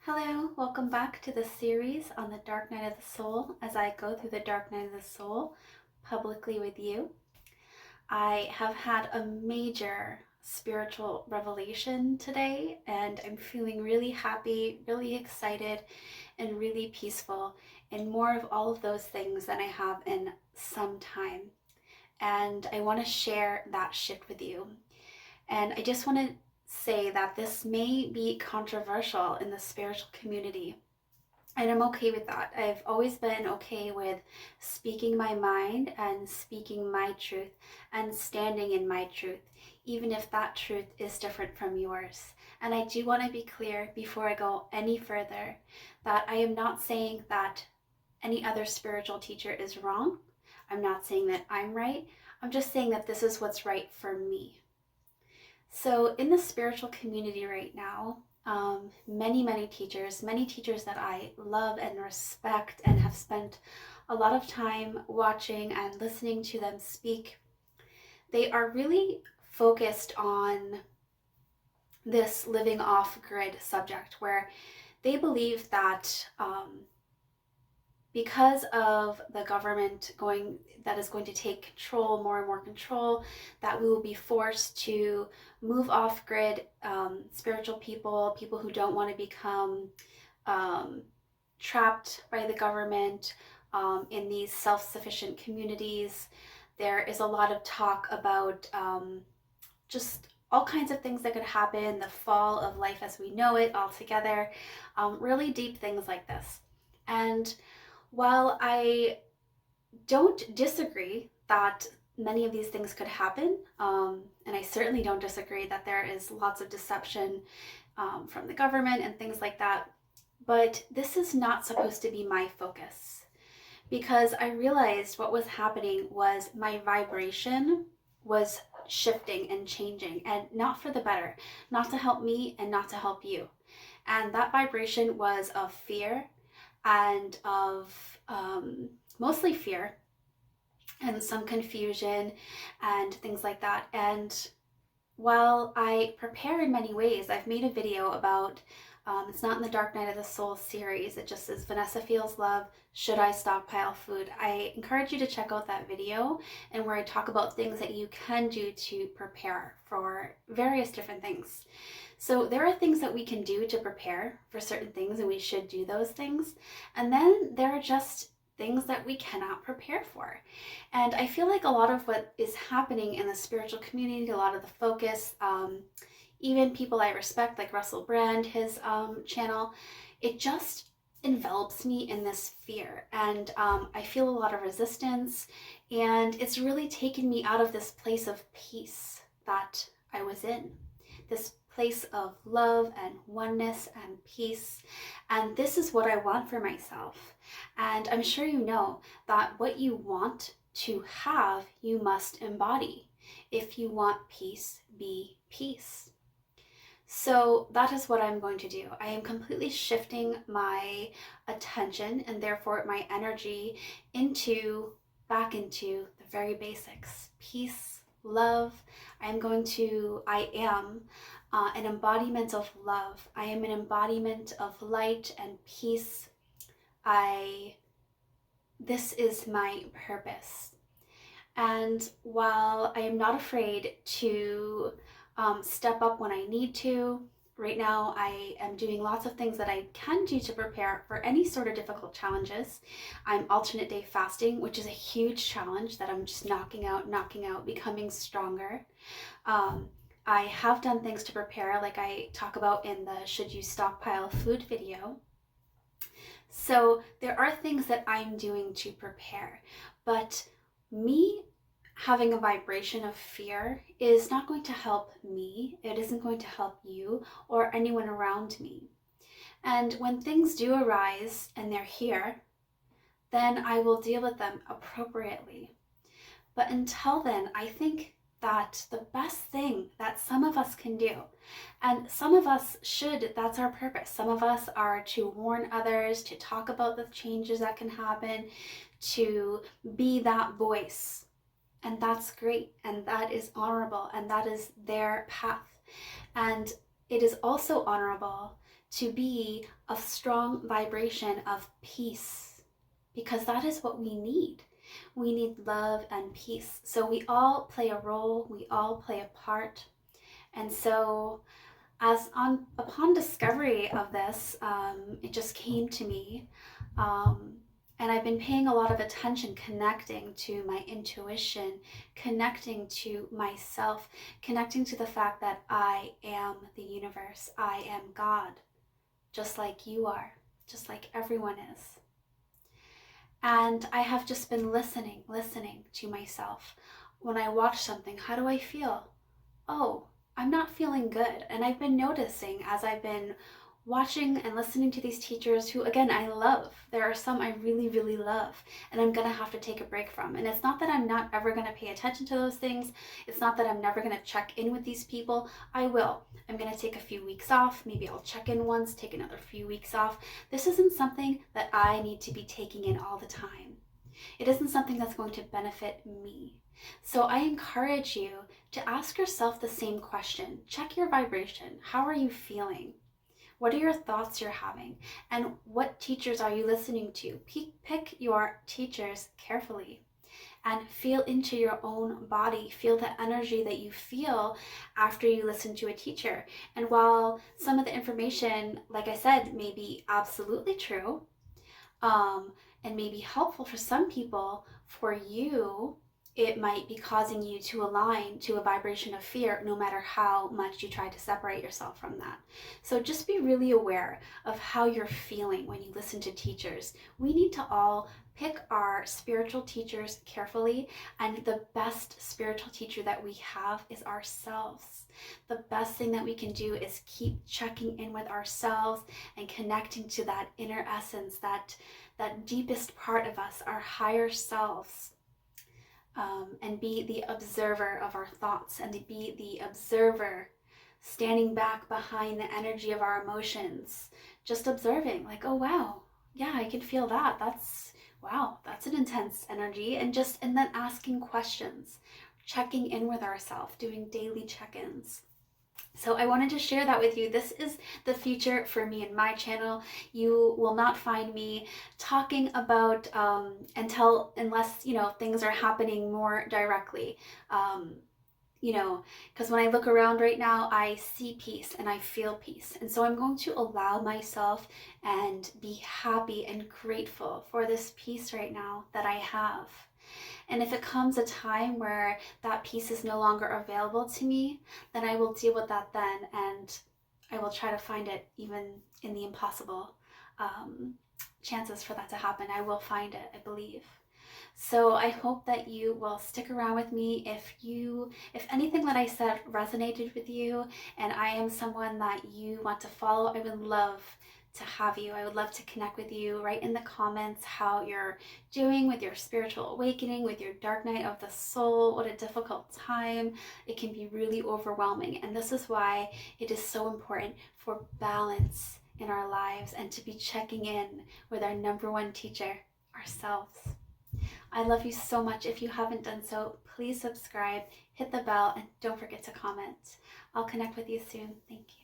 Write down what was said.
Hello, welcome back to the series on the Dark Night of the Soul as I go through the Dark Night of the Soul publicly with you. I have had a major spiritual revelation today, and I'm feeling really happy, really excited, and really peaceful, and more of all of those things than I have in some time. And I want to share that shift with you. And I just want to say that this may be controversial in the spiritual community. And I'm okay with that. I've always been okay with speaking my mind and speaking my truth and standing in my truth, even if that truth is different from yours. And I do want to be clear before I go any further that I am not saying that any other spiritual teacher is wrong. I'm not saying that I'm right. I'm just saying that this is what's right for me. So in the spiritual community right now, many teachers that I love and respect and have spent a lot of time watching and listening to them speak, they are really focused on this living off-grid subject where they believe that because of the government that is going to take control, more and more control, that we will be forced to move off grid. Spiritual people who don't want to become trapped by the government in these self-sufficient communities. There is a lot of talk about just all kinds of things that could happen, the fall of life as we know it altogether, really deep things like this. And while I don't disagree that many of these things could happen, and I certainly don't disagree that there is lots of deception from the government and things like that, but this is not supposed to be my focus, because I realized what was happening was my vibration was shifting and changing, and not for the better, not to help me and not to help you. And that vibration was of fear and of mostly fear and some confusion and things like that. And while I prepare in many ways, I've made a video about, it's not in the Dark Night of the Soul series, it just says Vanessa Feels Love, Should I Stockpile Food? I encourage you to check out that video, and where I talk about things that you can do to prepare for various different things. So there are things that we can do to prepare for certain things, and we should do those things. And then there are just things that we cannot prepare for. And I feel like a lot of what is happening in the spiritual community, a lot of the focus, even people I respect like Russell Brand, his channel, it just envelops me in this fear, and I feel a lot of resistance, and it's really taken me out of this place of peace that I was in, this place of love and oneness and peace. And this is what I want for myself. And I'm sure you know that what you want to have, you must embody. If you want peace, be peace. So that is what I'm going to do. I am completely shifting my attention and therefore my energy back into the very basics: peace, love. I am an embodiment of love. I am an embodiment of light and peace. This is my purpose. And while I am not afraid to step up when I need to, right now I am doing lots of things that I can do to prepare for any sort of difficult challenges. I'm alternate day fasting, which is a huge challenge that I'm just knocking out, becoming stronger. I have done things to prepare, like I talk about in the Should You Stockpile Food video. So there are things that I'm doing to prepare, but me having a vibration of fear is not going to help me. It isn't going to help you or anyone around me. And when things do arise and they're here, then I will deal with them appropriately. But until then, I think that the best thing that some of us can do, and some of us should, that's our purpose. Some of us are to warn others, to talk about the changes that can happen, to be that voice. And that's great, and that is honorable, and that is their path. And it is also honorable to be a strong vibration of peace, because that is what we need. We need love and peace. So we all play a role, we all play a part. And so upon discovery of this, it just came to me. And I've been paying a lot of attention, connecting to my intuition, connecting to myself, connecting to the fact that I am the universe. I am God, just like you are, just like everyone is. And I have just been listening to myself. When I watch something, how do I feel? Oh, I'm not feeling good. And I've been noticing as I've been watching and listening to these teachers who, again, I love. There are some I really, really love, and I'm going to have to take a break from. And it's not that I'm not ever going to pay attention to those things. It's not that I'm never going to check in with these people. I will. I'm going to take a few weeks off. Maybe I'll check in once, take another few weeks off. This isn't something that I need to be taking in all the time. It isn't something that's going to benefit me. So I encourage you to ask yourself the same question. Check your vibration. How are you feeling? What are your thoughts you're having? And what teachers are you listening to? Pick your teachers carefully and feel into your own body. Feel the energy that you feel after you listen to a teacher. And while some of the information, like I said, may be absolutely true, and may be helpful for some people, for you, it might be causing you to align to a vibration of fear, no matter how much you try to separate yourself from that. So just be really aware of how you're feeling when you listen to teachers. We need to all pick our spiritual teachers carefully, and the best spiritual teacher that we have is ourselves. The best thing that we can do is keep checking in with ourselves and connecting to that inner essence, that deepest part of us, our higher selves. And be the observer of our thoughts, and be the observer standing back behind the energy of our emotions, just observing, like, oh wow, yeah, I can feel that. Wow, that's an intense energy. And then asking questions, checking in with ourselves, doing daily check-ins. So I wanted to share that with you. This is the future for me and my channel. You will not find me talking about unless things are happening more directly. Because when I look around right now, I see peace and I feel peace. And so I'm going to allow myself and be happy and grateful for this peace right now that I have. And if it comes a time where that peace is no longer available to me, then I will deal with that then, and I will try to find it even in the impossible chances for that to happen. I will find it, I believe. So I hope that you will stick around with me. If anything that I said resonated with you and I am someone that you want to follow, I would love to have you. I would love to connect with you. Write in the comments how you're doing with your spiritual awakening, with your dark night of the soul. What a difficult time. It can be really overwhelming. And this is why it is so important for balance in our lives and to be checking in with our number one teacher, ourselves. I love you so much. If you haven't done so, please subscribe, hit the bell, and don't forget to comment. I'll connect with you soon. Thank you.